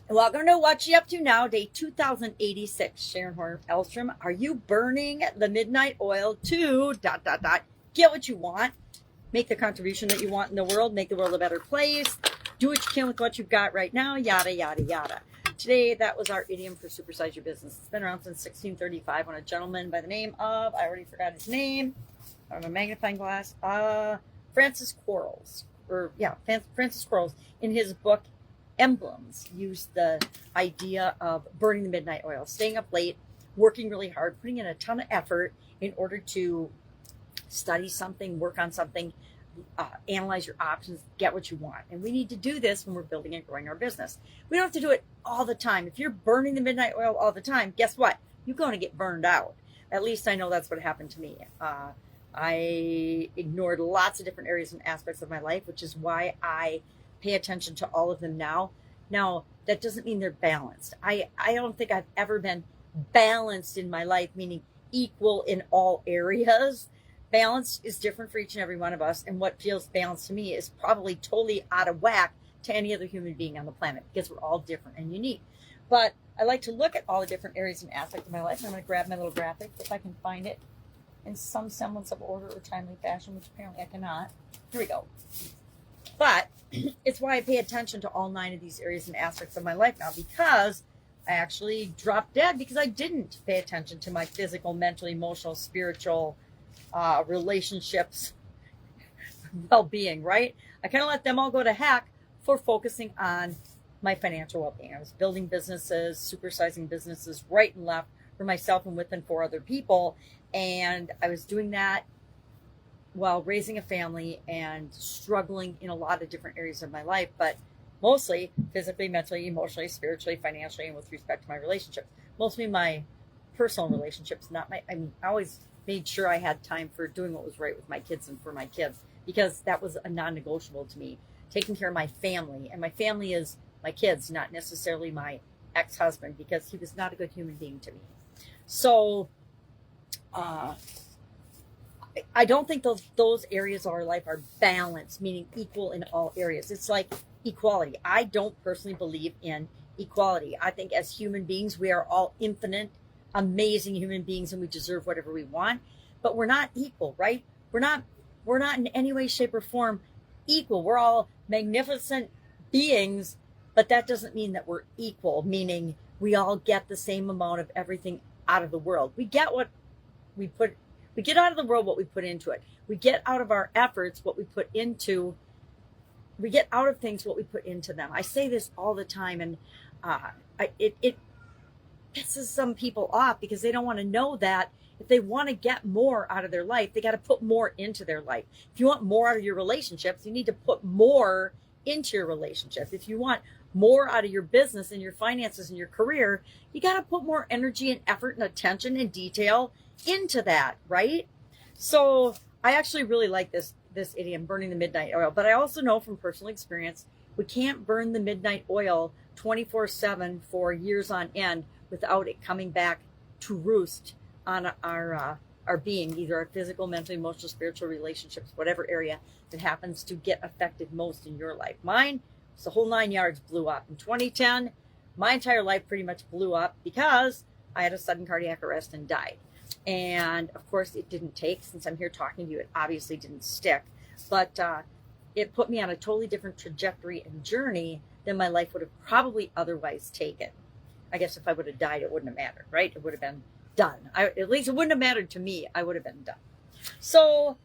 Welcome to What You Up To Now, day 2086. Sharon Horne-Ellstrom. Are you burning the midnight oil to ... Get what you want, make the contribution that you want in the world, make the world a better place, do what you can with what you've got right now, yada, yada, yada. Today, that was our idiom for supersize your business. It's been around since 1635 when a gentleman by the name of, I already forgot his name, I have a magnifying glass, Francis Quarles, in his book, Emblems, used the idea of burning the midnight oil, staying up late, working really hard, putting in a ton of effort in order to study something, work on something, analyze your options, get what you want. And we need to do this when we're building and growing our business. We don't have to do it all the time. If you're burning the midnight oil all the time, guess what? You're going to get burned out. At least I know that's what happened to me. I ignored lots of different areas and aspects of my life, which is why I pay attention to all of them now. Now, that doesn't mean they're balanced. I don't think I've ever been balanced in my life, meaning equal in all areas. Balance is different for each and every one of us, and what feels balanced to me is probably totally out of whack to any other human being on the planet, because we're all different and unique. But I like to look at all the different areas and aspects of my life, and I'm going to grab my little graphic if I can find it in some semblance of order or timely fashion, which apparently I cannot. Here we go. But it's why I pay attention to all 9 of these areas and aspects of my life now, because I actually dropped dead because I didn't pay attention to my physical, mental, emotional, spiritual, relationships, well-being, right? I kind of let them all go to heck for focusing on my financial well-being. I was building businesses, supersizing businesses right and left for myself and with and for other people. And I was doing that while raising a family and struggling in a lot of different areas of my life, but mostly physically, mentally, emotionally, spiritually, financially, and with respect to my relationships. Mostly my personal relationships, I always made sure I had time for doing what was right with my kids and for my kids, because that was a non-negotiable to me. Taking care of my family, and my family is my kids, not necessarily my ex-husband, because he was not a good human being to me. So, I don't think those areas of our life are balanced, meaning equal in all areas. It's like equality. I don't personally believe in equality. I think as human beings, we are all infinite, amazing human beings, and we deserve whatever we want. But we're not equal, right? We're not in any way, shape, or form equal. We're all magnificent beings, but that doesn't mean that we're equal, meaning we all get the same amount of everything out of the world. We get what we get out of the world what we put into it. We get out of our efforts what we put into. We get out of things what we put into them. I say this all the time, and it pisses some people off because they don't want to know that if they want to get more out of their life, they got to put more into their life. If you want more out of your relationships, you need to put more into your relationship. If you want more out of your business and your finances and your career, you got to put more energy and effort and attention and detail into that, right? So I actually really like this idiom, burning the midnight oil. But I also know from personal experience, we can't burn the midnight oil 24/7 for years on end without it coming back to roost on our being, either our physical, mental, emotional, spiritual relationships, whatever area that happens to get affected most in your life. Mine, the whole 9 yards blew up. In 2010, my entire life pretty much blew up because I had a sudden cardiac arrest and died. And of course, it didn't take, since I'm here talking to you, it obviously didn't stick. But it put me on a totally different trajectory and journey than my life would have probably otherwise taken. I guess if I would have died, it wouldn't have mattered, right? It would have been done. At least it wouldn't have mattered to me. I would have been done. So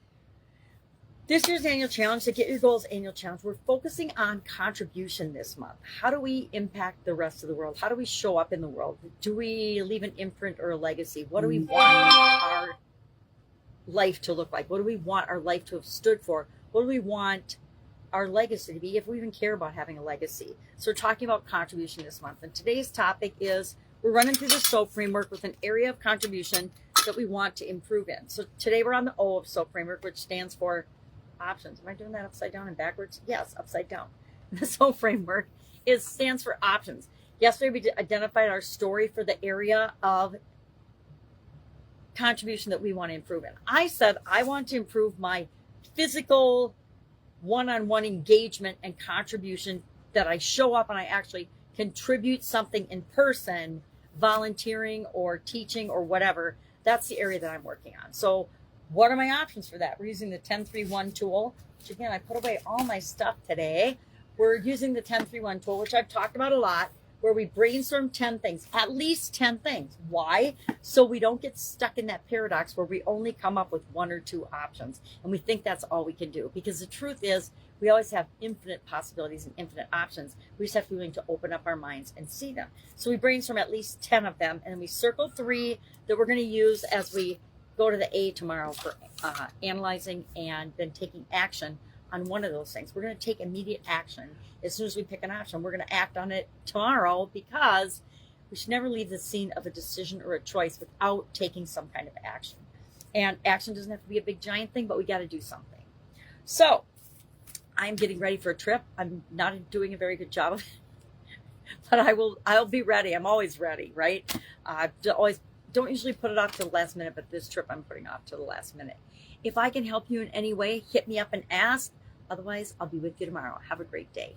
this year's annual challenge, the Get Your Goals annual challenge, we're focusing on contribution this month. How do we impact the rest of the world? How do we show up in the world? Do we leave an imprint or a legacy? What do we want our life to look like? What do we want our life to have stood for? What do we want our legacy to be, if we even care about having a legacy? So we're talking about contribution this month. And today's topic is, we're running through the SOAP framework with an area of contribution that we want to improve in. So today we're on the O of SOAP framework, which stands for options. Am I doing that upside down and backwards? Yes, upside down. The SOAP framework stands for options. Yesterday we identified our story for the area of contribution that we want to improve in. I said I want to improve my physical one-on-one engagement and contribution, that I show up and I actually contribute something in person, volunteering or teaching or whatever, that's the area that I'm working on. So what are my options for that? We're using the 1031 tool, which again, I put away all my stuff today. We're using the 1031 tool, which I've talked about a lot, where we brainstorm 10 things, at least 10 things. Why? So we don't get stuck in that paradox where we only come up with one or two options and we think that's all we can do. Because the truth is, we always have infinite possibilities and infinite options. We just have to be willing to open up our minds and see them. So we brainstorm at least 10 of them, and then we circle 3 that we're going to use as we go to the A tomorrow for analyzing and then taking action on one of those things. We're going to take immediate action. As soon as we pick an option, we're going to act on it tomorrow, because we should never leave the scene of a decision or a choice without taking some kind of action. And action doesn't have to be a big giant thing, but we got to do something. So I'm getting ready for a trip. I'm not doing a very good job of it, but I'll be ready. I'm always ready, right? Don't usually put it off to the last minute, but this trip I'm putting off to the last minute. If I can help you in any way, hit me up and ask. Otherwise, I'll be with you tomorrow. Have a great day.